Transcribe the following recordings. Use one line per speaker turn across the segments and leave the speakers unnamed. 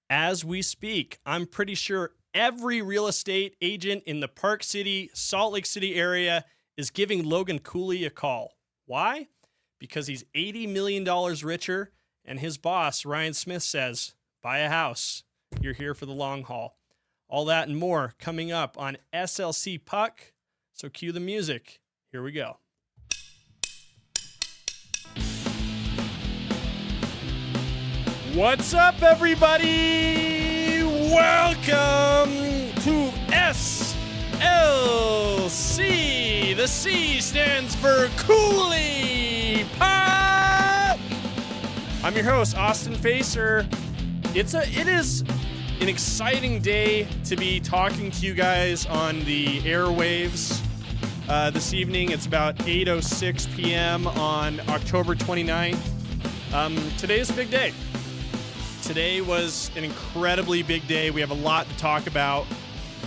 as we speak. I'm pretty sure every real estate agent in the Park City, Salt Lake City area is giving Logan Cooley a call. Why? Because he's $80 million richer, and his boss, Ryan Smith, says, buy a house. You're here for the long haul. All that and more coming up on SLC Puck. So cue the music. Here we go. What's up, everybody? Welcome to SLC. The C stands for Cooley Puck. I'm your host, Austin Facer. It is an exciting day to be talking to you guys on the airwaves this evening. It's about 8:06 p.m. on October 29th. Today is a big day. Today was an incredibly big day. We have a lot to talk about.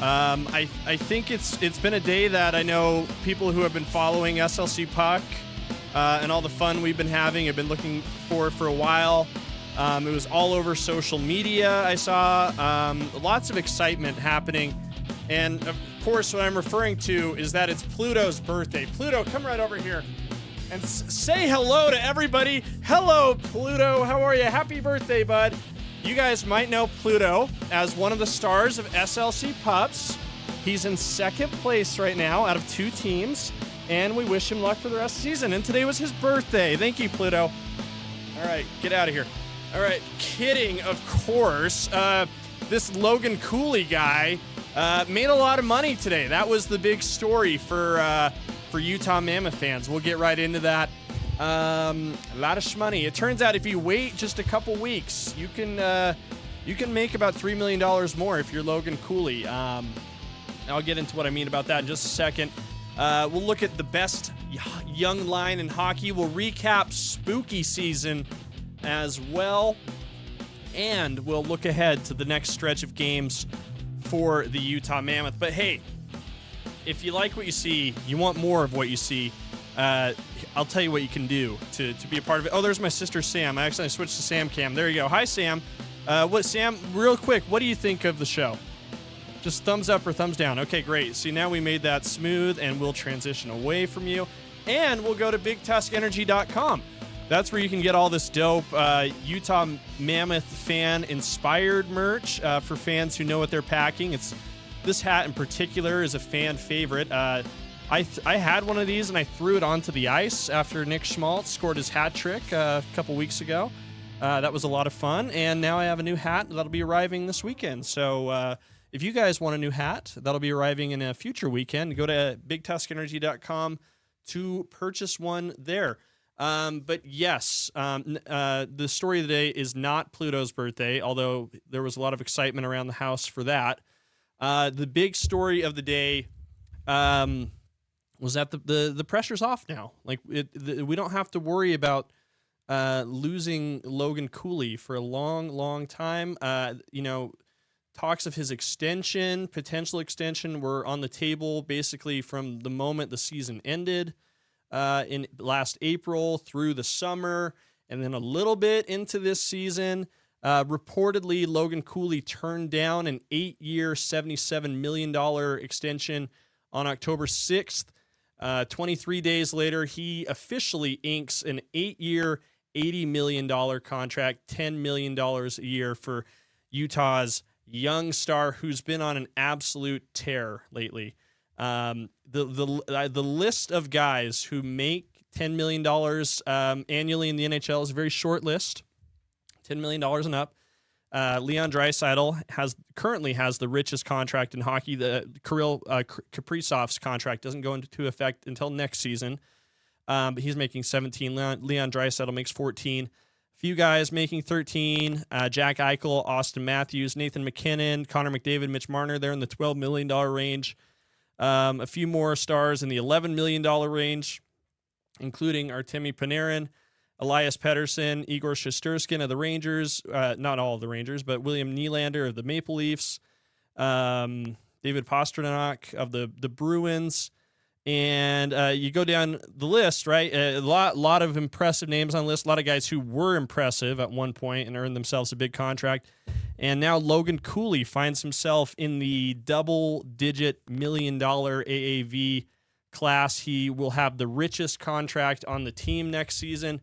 I think it's been a day that I know people who have been following SLC Puck and all the fun we've been having have been looking for a while. It was all over social media, I saw. Lots of excitement happening. And, of course, what I'm referring to is that it's Pluto's birthday. Pluto, come right over here and say hello to everybody. Hello, Pluto. How are you? Happy birthday, bud. You guys might know Pluto as one of the stars of SLC Pups. He's in second place right now out of two teams, and we wish him luck for the rest of the season. And today was his birthday. Thank you, Pluto. All right, get out of here. All right, kidding, of course. This Logan Cooley guy made a lot of money today. That was the big story for Utah Mammoth fans. We'll get right into that. A lot of shmoney. It turns out if you wait just a couple weeks, you can make about $3 million more if you're Logan Cooley. I'll get into what I mean about that in just a second. We'll look at the best young line in hockey. We'll recap spooky season as well. And we'll look ahead to the next stretch of games for the Utah Mammoth. But hey, if you like what you see, you want more of what you see, I'll tell you what you can do to be a part of it. Oh, there's my sister, Sam. I accidentally switched to Sam Cam. There you go. Hi, Sam. Sam, real quick, what do you think of the show? Just thumbs up or thumbs down. Okay, great. See, now we made that smooth, and we'll transition away from you. And we'll go to BigTuskEnergy.com. That's where you can get all this dope Utah Mammoth fan-inspired merch for fans who know what they're packing. This hat in particular is a fan favorite. I had one of these and I threw it onto the ice after Nick Schmaltz scored his hat trick a couple weeks ago. That was a lot of fun, and now I have a new hat that'll be arriving this weekend. So if you guys want a new hat, that'll be arriving in a future weekend. Go to BigTuskEnergy.com to purchase one there. But yes, the story of the day is not Pluto's birthday, although there was a lot of excitement around the house for that. The big story of the day was that the pressure's off now. Like we don't have to worry about losing Logan Cooley for a long time. Talks of his potential extension, were on the table basically from the moment the season ended in last April through the summer, and then a little bit into this season. Reportedly, Logan Cooley turned down an 8-year, $77 million extension on October 6th. 23 days later, he officially inks an 8-year, $80 million contract, $10 million a year for Utah's young star who's been on an absolute tear lately. The list of guys who make $10 million annually in the NHL is a very short list. $10 million and up. Leon Draisaitl currently has the richest contract in hockey. The Kirill Kaprizov's contract doesn't go into effect until next season, but he's making 17. Leon Draisaitl makes 14. A few guys making 13. Jack Eichel, Austin Matthews, Nathan McKinnon, Connor McDavid, Mitch Marner. They're in the $12 million range. A few more stars in the $11 million range, including Artemi Panarin, Elias Pettersson, Igor Shesterkin of the Rangers, not all of the Rangers, but William Nylander of the Maple Leafs, David Pastrnak of the Bruins, And you go down the list, right? A lot of impressive names on the list. A lot of guys who were impressive at one point and earned themselves a big contract. And now Logan Cooley finds himself in the double-digit $1 million AAV class. He will have the richest contract on the team next season.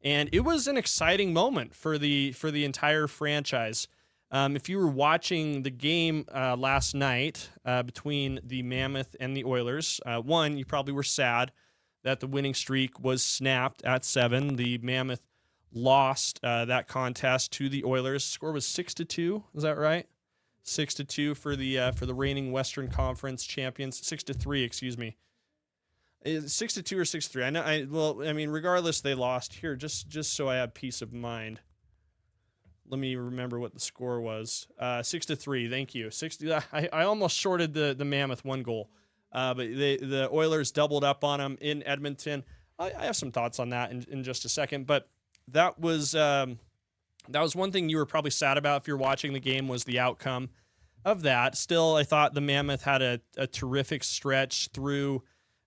And it was an exciting moment for the entire franchise. If you were watching the game last night between the Mammoth and the Oilers, one, you probably were sad that the winning streak was snapped at 7. The Mammoth lost that contest to the Oilers. Score was 6-2. Is that right? 6-2 for the reigning Western Conference champions. 6-3, excuse me. 6-2 or 6-3. I know. Regardless, they lost. Here, just so I have peace of mind. Let me remember what the score was. 6-3. Thank you. I almost shorted the Mammoth 1 goal, but the Oilers doubled up on them in Edmonton. I have some thoughts on that in just a second, but that was one thing you were probably sad about if you're watching the game, was the outcome of that. Still, I thought the Mammoth had a terrific stretch through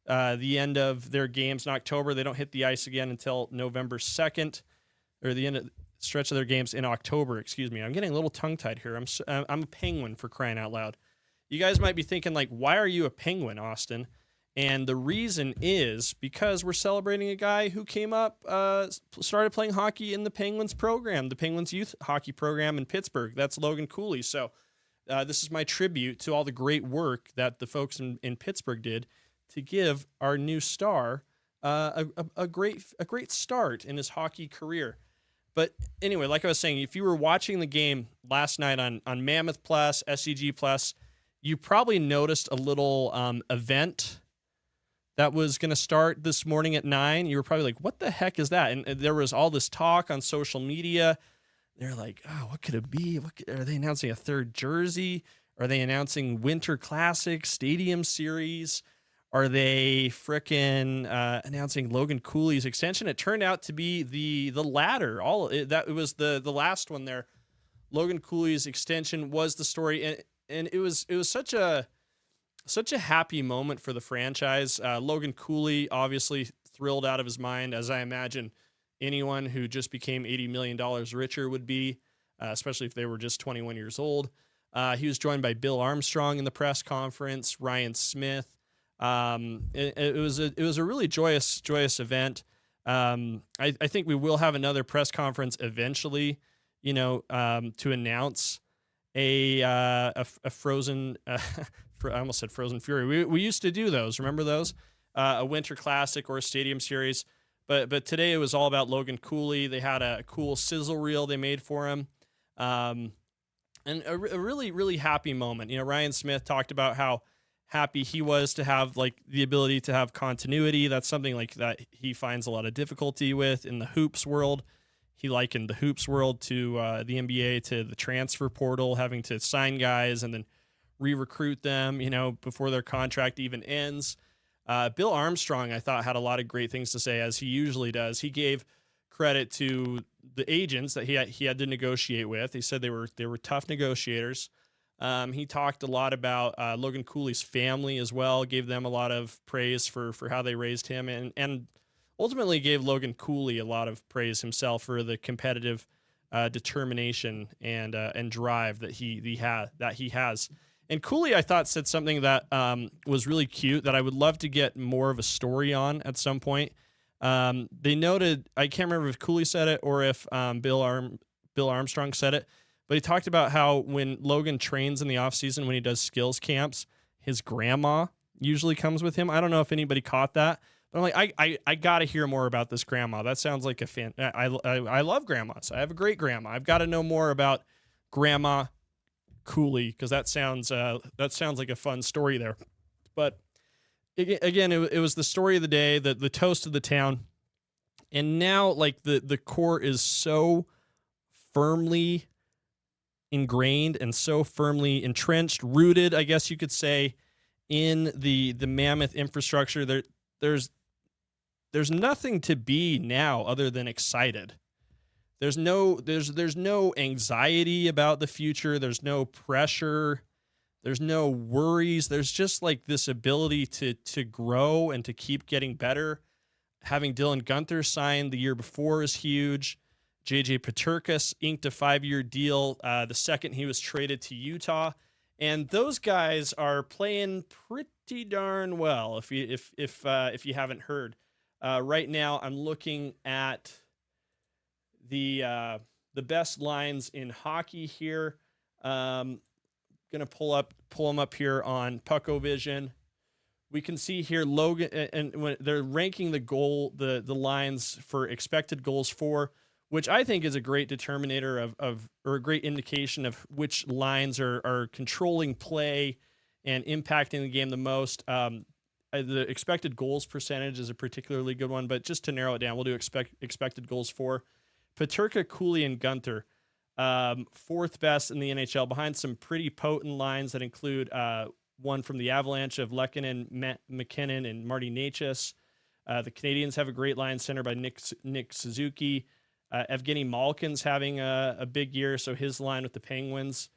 the end of their games in October. They don't hit the ice again until November 2nd, or the end of stretch of their games in October. Excuse me. I'm getting a little tongue-tied here. I'm a Penguin, for crying out loud. You guys might be thinking, like, why are you a Penguin, Austin? And the reason is because we're celebrating a guy who came up, started playing hockey in the Penguins program, the Penguins youth hockey program in Pittsburgh. That's Logan Cooley. So this is my tribute to all the great work that the folks in Pittsburgh did to give our new star a great start in his hockey career. But anyway, like I was saying, if you were watching the game last night on Mammoth Plus, SCG Plus, you probably noticed a little event that was going to start this morning at 9. You were probably like, what the heck is that? And there was all this talk on social media. They're like, oh, what could it be? Are they announcing a third jersey? Are they announcing Winter Classic Stadium Series? Are they frickin' announcing Logan Cooley's extension? It turned out to be the latter. It was the last one there. Logan Cooley's extension was the story, and it was such a happy moment for the franchise. Logan Cooley obviously thrilled out of his mind, as I imagine anyone who just became $80 million richer would be, especially if they were just 21 years old. He was joined by Bill Armstrong in the press conference, Ryan Smith. It was a really joyous event. I think we will have another press conference eventually, to announce a Frozen, I almost said Frozen Fury. We used to do those. Remember those? A Winter Classic or a Stadium Series. But today it was all about Logan Cooley. They had a cool sizzle reel they made for him. And a really, really happy moment. Ryan Smith talked about how happy he was to have the ability to have continuity. That's something like that he finds a lot of difficulty with in the hoops world. He likened the hoops world to the NBA, to the transfer portal, having to sign guys and then re-recruit them, before their contract even ends. Bill Armstrong, I thought, had a lot of great things to say, as he usually does. He gave credit to the agents that he had to negotiate with. He said they were tough negotiators. He talked a lot about Logan Cooley's family as well, gave them a lot of praise for how they raised him, and ultimately gave Logan Cooley a lot of praise himself for the competitive determination and drive that he has. And Cooley, I thought, said something that was really cute that I would love to get more of a story on at some point. They noted, I can't remember if Cooley said it or if Bill Armstrong said it, but he talked about how when Logan trains in the offseason, when he does skills camps, his grandma usually comes with him. I don't know if anybody caught that, but I'm like, I got to hear more about this grandma. That sounds like a fan. I love grandmas. I have a great grandma. I've got to know more about Grandma Cooley, because that sounds like a fun story there. But again, it was the story of the day, the toast of the town, and now the core is so firmly ingrained and so firmly entrenched, rooted, I guess you could say, in the Mammoth infrastructure. There's nothing to be now other than excited. There's no anxiety about the future. There's no pressure. There's no worries. There's just like this ability to grow and to keep getting better. Having Dylan Guenther signed the year before is huge. JJ Peterka inked a 5-year deal the second he was traded to Utah, and those guys are playing pretty darn well. If you haven't heard, right now I'm looking at the best lines in hockey here. Gonna pull them up here on Puckovision. We can see here Logan, and when they're ranking the lines for expected goals for, which I think is a great determinator or a great indication of which lines are controlling play and impacting the game the most. The expected goals percentage is a particularly good one, but just to narrow it down, we'll do expected goals for. Peterka, Cooley, and Guenther, fourth best in the NHL, behind some pretty potent lines that include one from the Avalanche of Lehkonen, McKinnon, and Marty Necas. The Canadians have a great line center by Nick Suzuki. Evgeny Malkin's having a big year, so his line with the Penguins.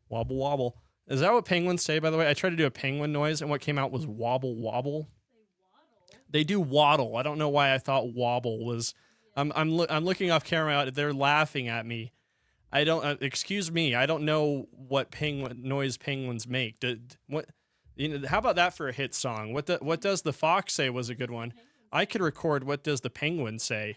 Wobble, wobble. Is that what Penguins say, by the way? I tried to do a penguin noise, and what came out was wobble, wobble. They do waddle. I don't know why I thought wobble was... I'm looking off camera. They're laughing at me. I don't. Excuse me. I don't know what penguin noise penguins make. How about that for a hit song? What does the fox say was a good one? I could record. What does the penguin say?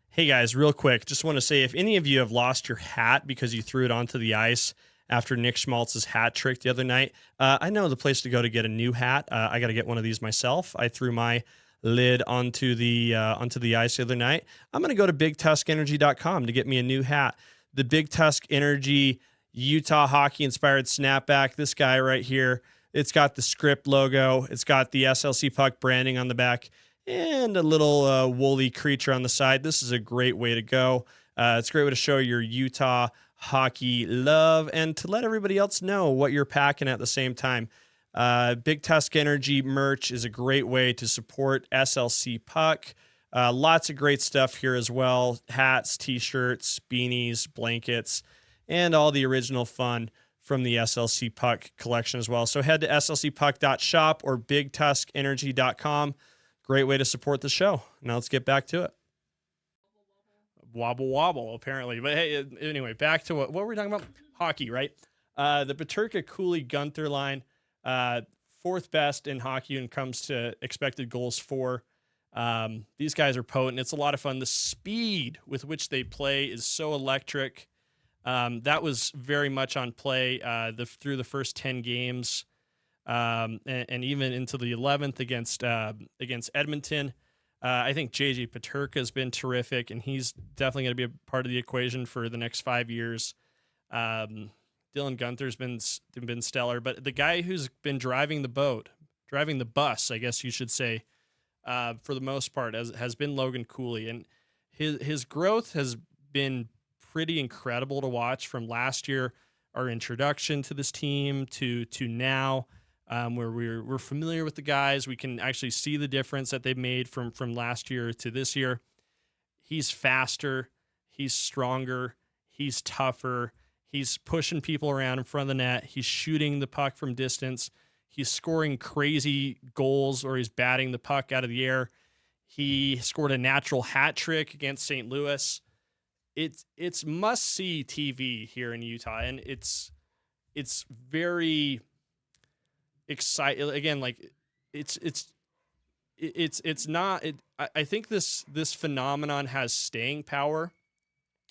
Hey guys, real quick. Just want to say, if any of you have lost your hat because you threw it onto the ice after Nick Schmaltz's hat trick the other night, I know the place to go to get a new hat. I got to get one of these myself. I threw my lid onto the ice the other night. I'm going to go to BigTuskEnergy.com to get me a new hat. The Big Tusk Energy Utah hockey inspired snapback. This guy right here. It's got the script logo. It's got the SLC Puck branding on the back and a little woolly creature on the side. This is a great way to go. It's a great way to show your Utah hockey love and to let everybody else know what you're packing at the same time. Big Tusk Energy merch is a great way to support SLC Puck. Lots of great stuff here as well. Hats, t-shirts, beanies, blankets, and all the original fun from the SLC Puck collection as well. So head to slcpuck.shop or bigtuskenergy.com. Great way to support the show. Now let's get back to it. Wobble, wobble, apparently. But hey, anyway, back to what were we talking about? Hockey, right? The Peterka, Cooley, Guenther line. Fourth best in hockey when it comes to expected goals for. These guys are potent. It's a lot of fun. The speed with which they play is so electric. That was very much on play through the first 10 games and even into the 11th against Edmonton. I think JJ Peterka has been terrific, and he's definitely going to be a part of the equation for the next 5 years. Dylan Guenther's been stellar, but the guy who's been driving the bus, I guess you should say, for the most part, has been Logan Cooley, and his growth has been pretty incredible to watch from last year, our introduction to this team to now, where we're familiar with the guys. We can actually see the difference that they've made from last year to this year. He's faster, he's stronger, he's tougher. He's pushing people around in front of the net. He's shooting the puck from distance. He's scoring crazy goals, or he's batting the puck out of the air. He scored a natural hat trick against St. Louis. It's must-see TV here in Utah, and it's very exciting. Again, like it's not. I think this phenomenon has staying power,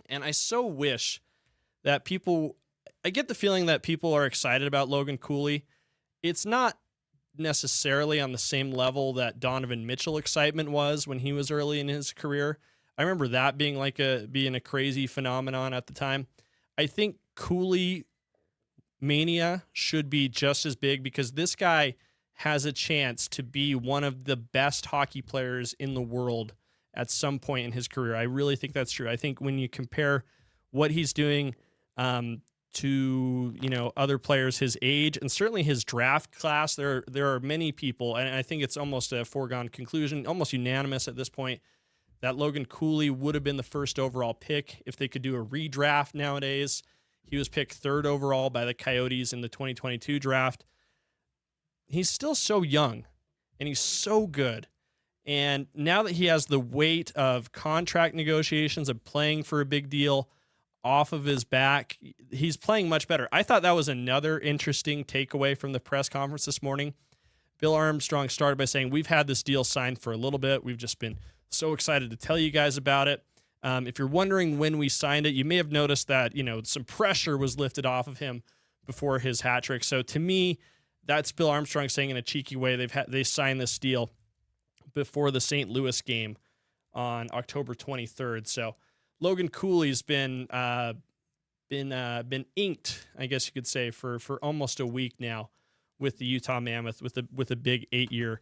and I so wish that I get the feeling that people are excited about Logan Cooley. It's not necessarily on the same level that Donovan Mitchell excitement was when he was early in his career. I remember that being being a crazy phenomenon at the time. I think Cooley mania should be just as big, because this guy has a chance to be one of the best hockey players in the world at some point in his career. I really think that's true. I think when you compare what he's doing to other players his age, and certainly his draft class, there are many people, and I think it's almost a foregone conclusion, almost unanimous at this point, that Logan Cooley would have been the first overall pick if they could do a redraft nowadays. He was picked 3rd overall by the Coyotes in the 2022 draft. He's still so young, and he's so good. And now that he has the weight of contract negotiations, of playing for a big deal off of his back, he's playing much better. I thought that was another interesting takeaway from the press conference this morning. Bill Armstrong started by saying, we've had this deal signed for a little bit. We've just been so excited to tell you guys about it. If you're wondering when we signed it, you may have noticed that, some pressure was lifted off of him before his hat trick. So to me, that's Bill Armstrong saying in a cheeky way they signed this deal before the St. Louis game on October 23rd. So Logan Cooley's been inked, I guess you could say, for almost a week now with the Utah Mammoth with a big 8-year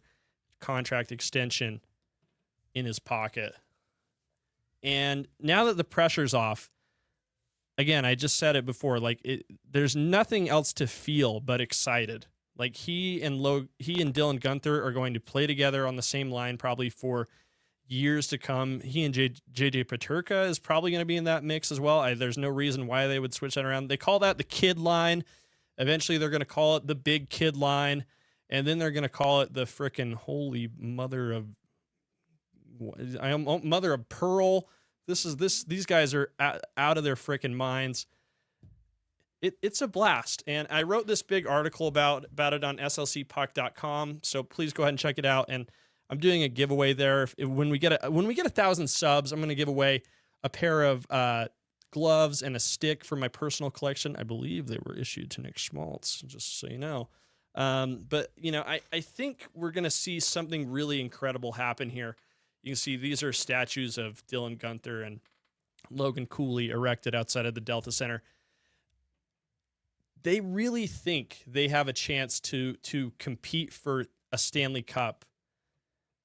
contract extension in his pocket. And now that the pressure's off, again, I just said it before, there's nothing else to feel but excited. Like he and Dylan Guenther are going to play together on the same line probably for years to come. He and JJ Peterka is probably going to be in that mix as well. There's no reason why they would switch that around. They call that the kid line. Eventually they're going to call it the big kid line. And then they're going to call it the frickin' holy mother of pearl. These guys are out of their frickin' minds. It's a blast. And I wrote this big article about it on slcpuck.com. So please go ahead and check it out. And I'm doing a giveaway there. When we get 1,000 subs, I'm going to give away a pair of gloves and a stick for my personal collection. I believe they were issued to Nick Schmaltz, just so you know. But I think we're going to see something really incredible happen here. You can see these are statues of Dylan Guenther and Logan Cooley erected outside of the Delta Center. They really think they have a chance to compete for a Stanley Cup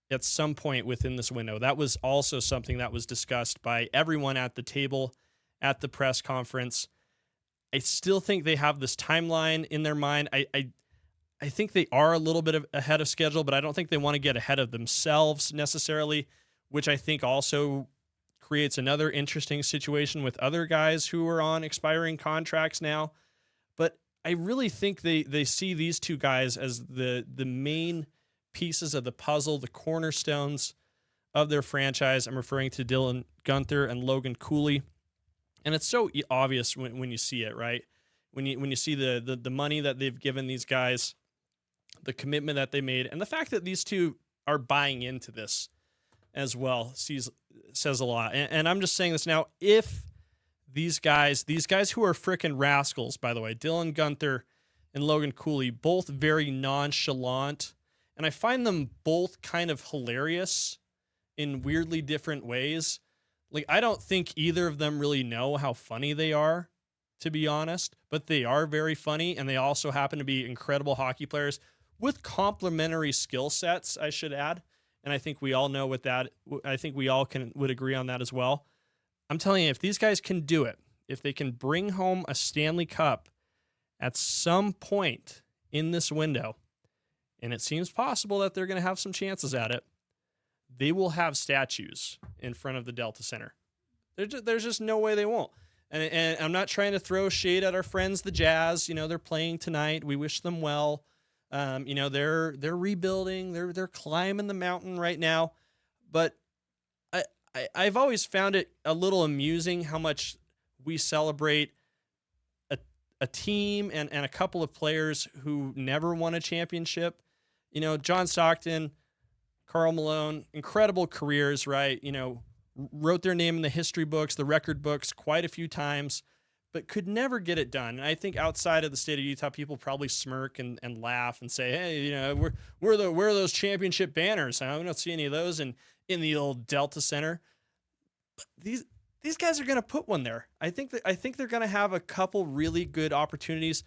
at some point within this window. That was also something that was discussed by everyone at the table at the press conference. I still think they have this timeline in their mind. I think they are a little bit ahead of schedule, but I don't think they want to get ahead of themselves necessarily, which I think also creates another interesting situation with other guys who are on expiring contracts now. But I really think they see these two guys as the main pieces of the puzzle, the cornerstones of their franchise. I'm referring to Dylan Guenther and Logan Cooley. And it's so obvious when you see it, right? When you see the money that they've given these guys, the commitment that they made, and the fact that these two are buying into this as well says a lot. And I'm just saying this now, if these guys who are frickin' rascals, by the way, Dylan Guenther and Logan Cooley, both very nonchalant, and I find them both kind of hilarious in weirdly different ways. Like, I don't think either of them really know how funny they are, to be honest, but they are very funny, and they also happen to be incredible hockey players with complementary skill sets, I should add. And I think we all know what that, I think we all would agree on that as well. I'm telling you, if these guys can do it, if they can bring home a Stanley Cup at some point in this window, and it seems possible that they're going to have some chances at it, they will have statues in front of the Delta Center. There's just no way they won't. And I'm not trying to throw shade at our friends, the Jazz. They're playing tonight. We wish them well. They're rebuilding. They're climbing the mountain right now. But I've always found it a little amusing how much we celebrate a team and a couple of players who never won a championship. John Stockton, Karl Malone, incredible careers, right? Wrote their name in the history books, the record books quite a few times, but could never get it done. And I think outside of the state of Utah, people probably smirk and laugh and say, hey, where are those championship banners? Huh? We don't see any of those in the old Delta Center. But these guys are going to put one there. I think they're going to have a couple really good opportunities.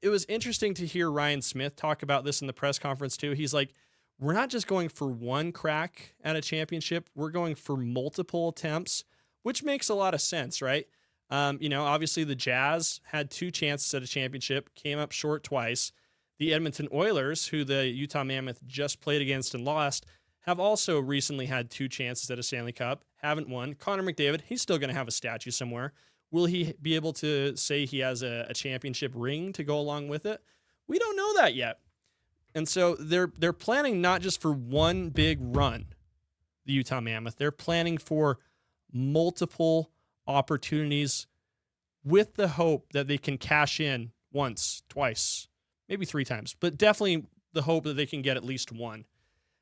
It was interesting to hear Ryan Smith talk about this in the press conference too. He's like, we're not just going for one crack at a championship. We're going for multiple attempts, which makes a lot of sense, right? Obviously the Jazz had 2 chances at a championship, came up short twice. The Edmonton Oilers, who the Utah Mammoth just played against and lost, have also recently had 2 chances at a Stanley Cup, haven't won. Connor McDavid, he's still going to have a statue somewhere. Will he be able to say he has a championship ring to go along with it? We don't know that yet. And so they're planning not just for one big run, the Utah Mammoth. They're planning for multiple opportunities with the hope that they can cash in once, twice, maybe 3 times, but definitely the hope that they can get at least one.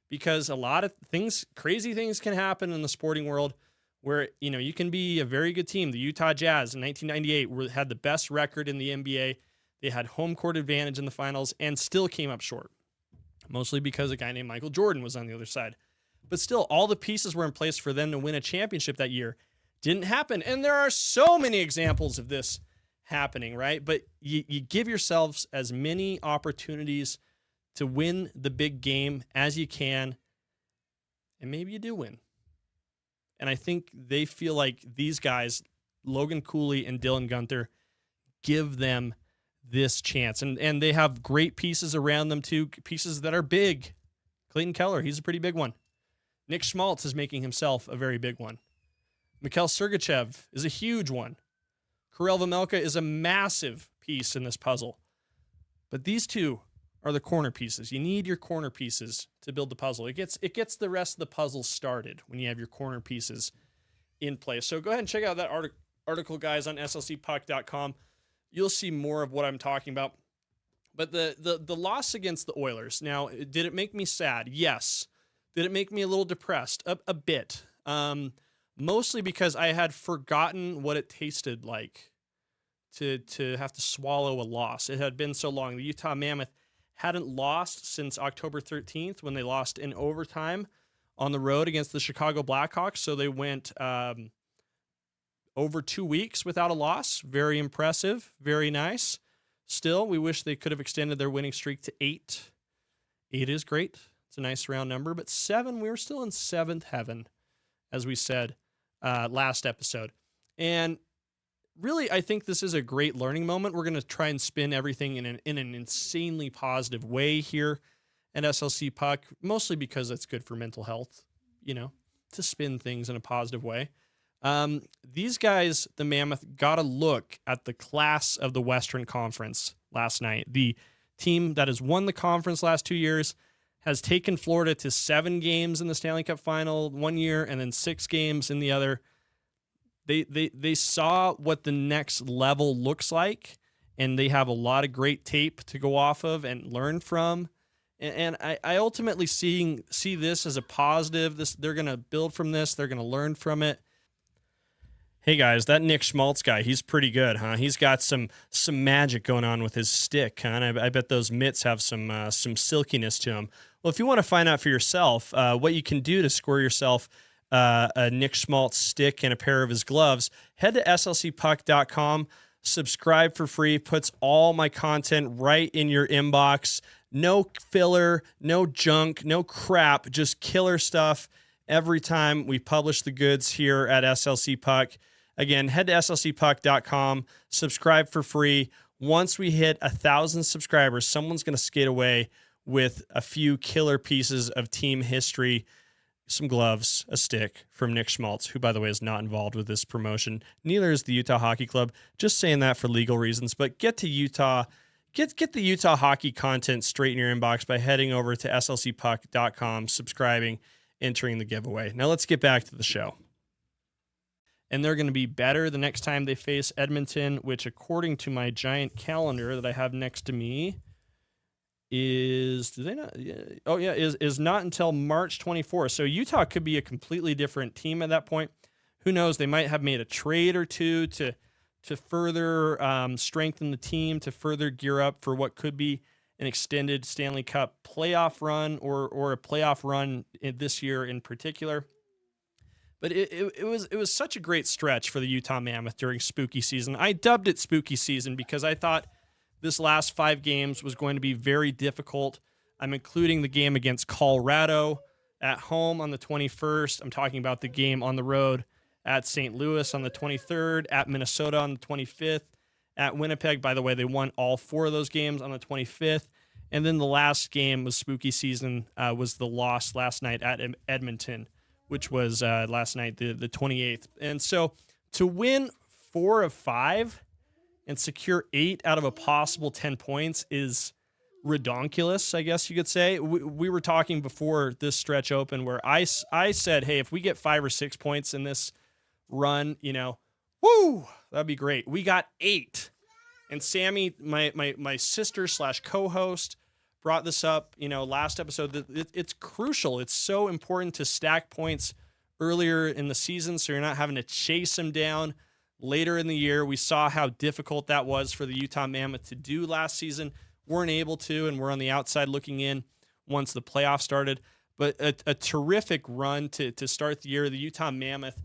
Because a lot of things, crazy things can happen in the sporting world where, you can be a very good team. The Utah Jazz in 1998 had the best record in the NBA. They had home court advantage in the finals and still came up short, mostly because a guy named Michael Jordan was on the other side. But still, all the pieces were in place for them to win a championship that year. Didn't happen. And there are so many examples of this happening, right? But you give yourselves as many opportunities to win the big game as you can, and maybe you do win. And I think they feel like these guys, Logan Cooley and Dylan Guenther, give them this chance. And they have great pieces around them too, pieces that are big. Clayton Keller, he's a pretty big one. Nick Schmaltz is making himself a very big one. Mikhail Sergachev is a huge one. Karel Vejmelka is a massive piece in this puzzle. But these two are the corner pieces. You need your corner pieces to build the puzzle. It gets the rest of the puzzle started when you have your corner pieces in place. So go ahead and check out that article, guys, on slcpuck.com. You'll see more of what I'm talking about. But the loss against the Oilers, now, did it make me sad? Yes. Did it make me a little depressed? A bit. Mostly because I had forgotten what it tasted like to have to swallow a loss. It had been so long. The Utah Mammoth hadn't lost since October 13th when they lost in overtime on the road against the Chicago Blackhawks. So they went over 2 weeks without a loss. Very impressive. Very nice. Still, we wish they could have extended their winning streak to 8. 8 is great. It's a nice round number. But 7, we were still in 7th heaven, as we said last episode. And really, I think this is a great learning moment. We're going to try and spin everything in an insanely positive way here at SLC Puck, mostly because it's good for mental health, to spin things in a positive way. These guys, the Mammoth, got a look at the class of the Western Conference last night. The team that has won the conference last 2 years has taken Florida to 7 games in the Stanley Cup final 1 year and then 6 games in the other. They saw what the next level looks like, and they have a lot of great tape to go off of and learn from. And I ultimately see this as a positive. They're going to build from this. They're going to learn from it. Hey guys, that Nick Schmaltz guy, he's pretty good, huh? He's got some magic going on with his stick, huh? And I bet those mitts have some silkiness to them. Well, if you want to find out for yourself what you can do to score yourself a Nick Schmaltz stick and a pair of his gloves, head to slcpuck.com, subscribe for free, puts all my content right in your inbox. No filler, no junk, no crap, just killer stuff every time we publish the goods here at SLC Puck. Again, head to slcpuck.com, subscribe for free. Once we hit 1,000 subscribers, someone's going to skate away with a few killer pieces of team history, some gloves, a stick from Nick Schmaltz, who, by the way, is not involved with this promotion. Neither is the Utah Hockey Club. Just saying that for legal reasons. But get to Utah. Get the Utah hockey content straight in your inbox by heading over to slcpuck.com, subscribing, entering the giveaway. Now let's get back to the show. And they're going to be better the next time they face Edmonton, which, according to my giant calendar that I have next to me, is not until March 24th. So Utah could be a completely different team at that point. Who knows? They might have made a trade or two to further strengthen the team, to further gear up for what could be an extended Stanley Cup playoff run or a playoff run this year in particular. But it was such a great stretch for the Utah Mammoth during spooky season. I dubbed it spooky season because I thought this last 5 games was going to be very difficult. I'm including the game against Colorado at home on the 21st. I'm talking about the game on the road at St. Louis on the 23rd, at Minnesota on the 25th, at Winnipeg. By the way, they won all 4 of those games on the 25th. And then the last game was spooky season, was the loss last night at Edmonton, which was last night, the 28th. And so to win 4 of 5 and secure 8 out of a possible 10 points is redonkulous, I guess you could say. We were talking before this stretch open where I said, hey, if we get 5 or 6 points in this run, woo, that'd be great. We got 8. And Sammy, my sister / co-host, brought this up, last episode. It's crucial. It's so important to stack points earlier in the season so you're not having to chase them down later in the year. We saw how difficult that was for the Utah Mammoth to do last season. Weren't able to, and we're on the outside looking in once the playoffs started. But a terrific run to start the year. The Utah Mammoth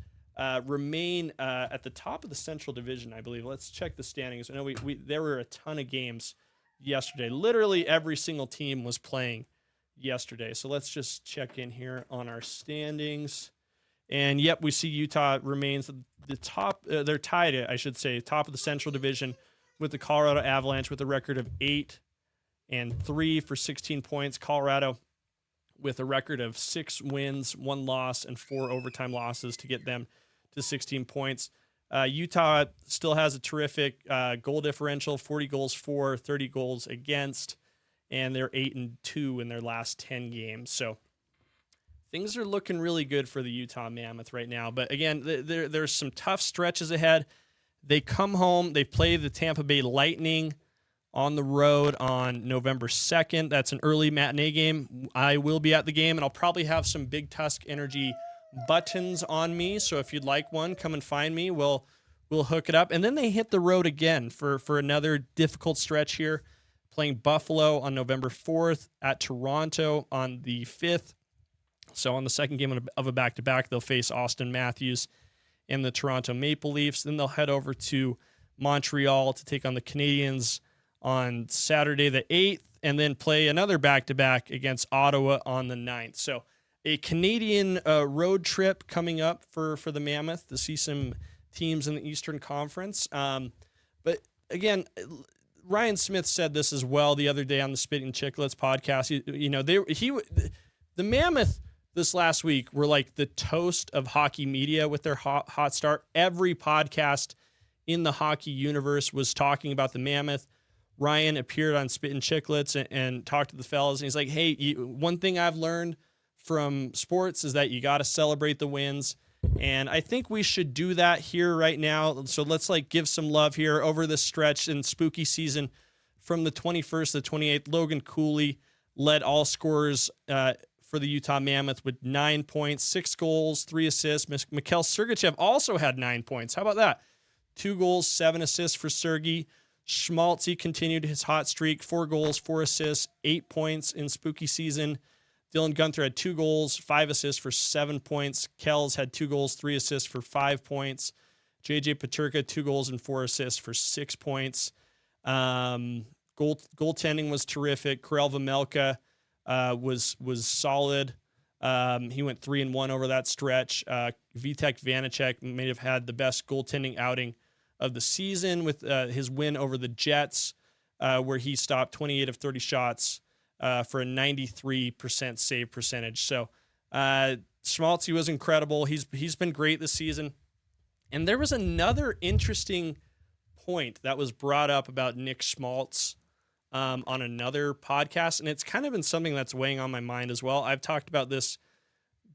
remain at the top of the Central Division, I believe. Let's check the standings. I know there were a ton of games yesterday. Literally every single team was playing yesterday. So let's just check in here on our standings. And yep, we see Utah remains the top. They're tied, I should say, top of the Central Division with the Colorado Avalanche with a record of 8-3 for 16 points. Colorado with a record of 6 wins, 1 loss, and 4 overtime losses to get them to 16 points. Utah still has a terrific goal differential, 40 goals for, 30 goals against, and they're 8-2 in their last 10 games. So things are looking really good for the Utah Mammoth right now. But again, there's some tough stretches ahead. They come home, they play the Tampa Bay Lightning on the road on November 2nd. That's an early matinee game. I will be at the game, and I'll probably have some Big Tusk Energy buttons on me. So if you'd like one, come and find me. We'll hook it up. And then they hit the road again for another difficult stretch here, playing Buffalo on November 4th, at Toronto on the 5th. So on the second game of a back-to-back, they'll face Austin Matthews and the Toronto Maple Leafs. Then they'll head over to Montreal to take on the Canadiens on Saturday the 8th, and then play another back-to-back against Ottawa on the 9th. So a Canadian road trip coming up for the Mammoth to see some teams in the Eastern Conference. But again, Ryan Smith said this as well the other day on the Spitting Chicklets podcast. The Mammoth this last week were like the toast of hockey media with their hot start. Every podcast in the hockey universe was talking about the Mammoth. Ryan appeared on Spittin' Chicklets and talked to the fellas, and he's like, hey, one thing I've learned from sports is that you got to celebrate the wins, and I think we should do that here right now. So let's give some love here over this stretch in spooky season from the 21st to the 28th. Logan Cooley led all scorers for the Utah Mammoth with 9 points, 6 goals, 3 assists. Mikhail Sergachev also had 9 points. How about that? 2 goals, 7 assists for Sergey. Schmaltz, he continued his hot streak, 4 goals, 4 assists, 8 points in spooky season. Dylan Guenther had 2 goals, 5 assists for 7 points. Kells had 2 goals, 3 assists for 5 points. JJ Paterka, 2 goals and 4 assists for 6 points. Goaltending was terrific. Karel Vejmelka was solid. He went 3-1 over that stretch. Vitek Vanacek may have had the best goaltending outing of the season with his win over the Jets, where he stopped 28 of 30 shots for a 93% save percentage. So Schmaltz, he was incredible. He's been great this season. And there was another interesting point that was brought up about Nick Schmaltz on another podcast, and it's kind of been something that's weighing on my mind as well. I've talked about this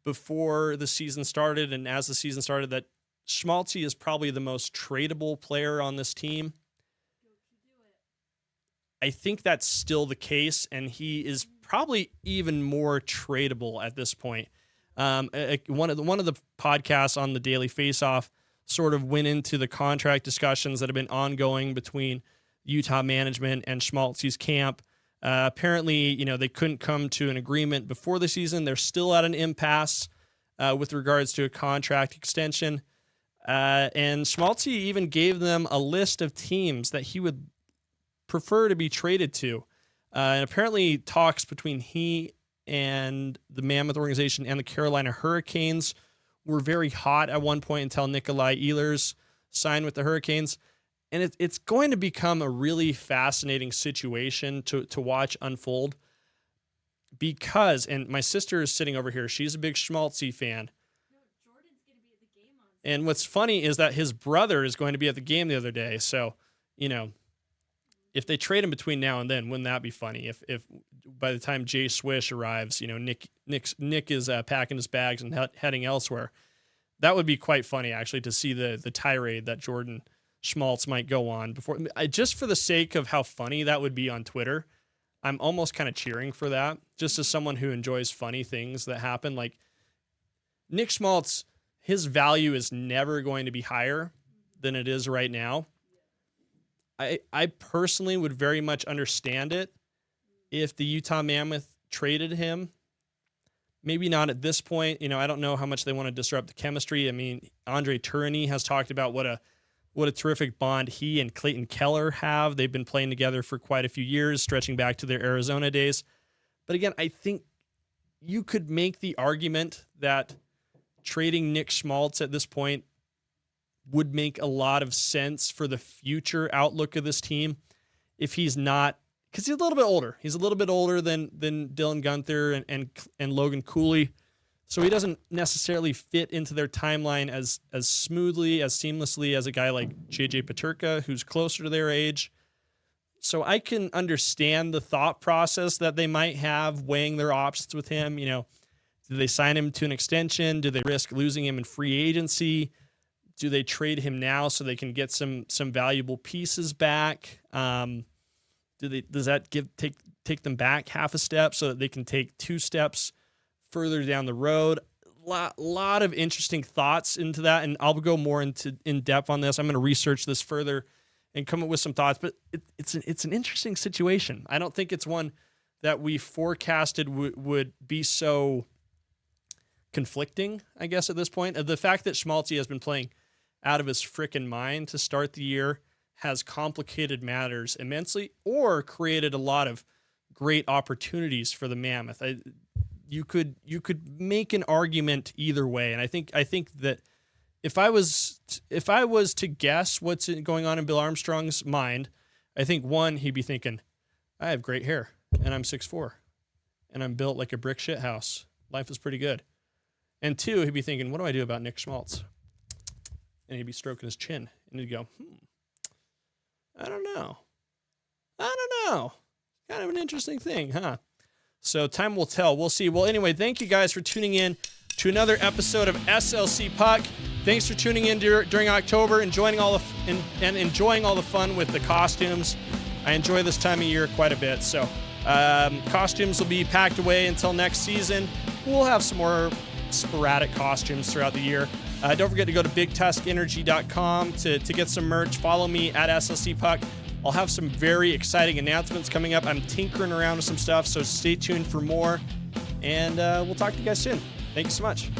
before the season started, and as the season started, that Schmaltz is probably the most tradable player on this team. I think that's still the case, and he is probably even more tradable at this point. One of the podcasts on the Daily Faceoff sort of went into the contract discussions that have been ongoing between Utah management and Schmaltz's camp. Apparently, they couldn't come to an agreement before the season. They're still at an impasse with regards to a contract extension. And Schmaltz even gave them a list of teams that he would prefer to be traded to. And apparently talks between he and the Mammoth organization and the Carolina Hurricanes were very hot at one point until Nikolai Ehlers signed with the Hurricanes. And it's going to become a really fascinating situation to watch unfold because, and my sister is sitting over here, she's a big Schmaltzy fan.
No, Jordan's going to be at the game on
And what's funny is that his brother is going to be at the game the other day. So, if they trade him between now and then, wouldn't that be funny? If by the time Jay Swish arrives, Nick is packing his bags and heading elsewhere. That would be quite funny, actually, to see the tirade that Jordan Schmaltz might go on before. Just for the sake of how funny that would be on Twitter, I'm almost kind of cheering for that. Just as someone who enjoys funny things that happen, like Nick Schmaltz, his value is never going to be higher than it is right now. I personally would very much understand it if the Utah Mammoth traded him. Maybe not at this point. I don't know how much they want to disrupt the chemistry. I mean, Andre Tourigny has talked about what a terrific bond he and Clayton Keller have. They've been playing together for quite a few years, stretching back to their Arizona days. But again, I think you could make the argument that trading Nick Schmaltz at this point would make a lot of sense for the future outlook of this team if he's not, because he's a little bit older. He's a little bit older than Dylan Guenther and Logan Cooley, so he doesn't necessarily fit into their timeline as smoothly, as seamlessly as a guy like JJ Peterka, who's closer to their age. So I can understand the thought process that they might have weighing their options with him. Do they sign him to an extension? Do they risk losing him in free agency? Do they trade him now so they can get some valuable pieces back? Does that take them back half a step so that they can take 2 steps further down the road? Lot of interesting thoughts into that, and I'll go more in depth on this. I'm going to research this further and come up with some thoughts, but it's an interesting situation. I don't think it's one that we forecasted would be so conflicting, I guess, at this point. The fact that Schmaltz has been playing out of his frickin' mind to start the year has complicated matters immensely or created a lot of great opportunities for the Mammoth. You could make an argument either way, and I think that if I was to guess what's going on in Bill Armstrong's mind, I think one, he'd be thinking, I have great hair and I'm 6'4", and I'm built like a brick shit house. Life is pretty good. And 2, he'd be thinking, what do I do about Nick Schmaltz? And he'd be stroking his chin, and he'd go, I don't know. Kind of an interesting thing, huh? So time will tell. We'll see. Well, anyway, thank you guys for tuning in to another episode of SLC Puck. Thanks for tuning in during October, enjoying all the fun with the costumes. I enjoy this time of year quite a bit. So costumes will be packed away until next season. We'll have some more sporadic costumes throughout the year. Don't forget to go to BigTuskEnergy.com to get some merch. Follow me at SLC Puck. I'll have some very exciting announcements coming up. I'm tinkering around with some stuff, so stay tuned for more. And we'll talk to you guys soon. Thank you so much.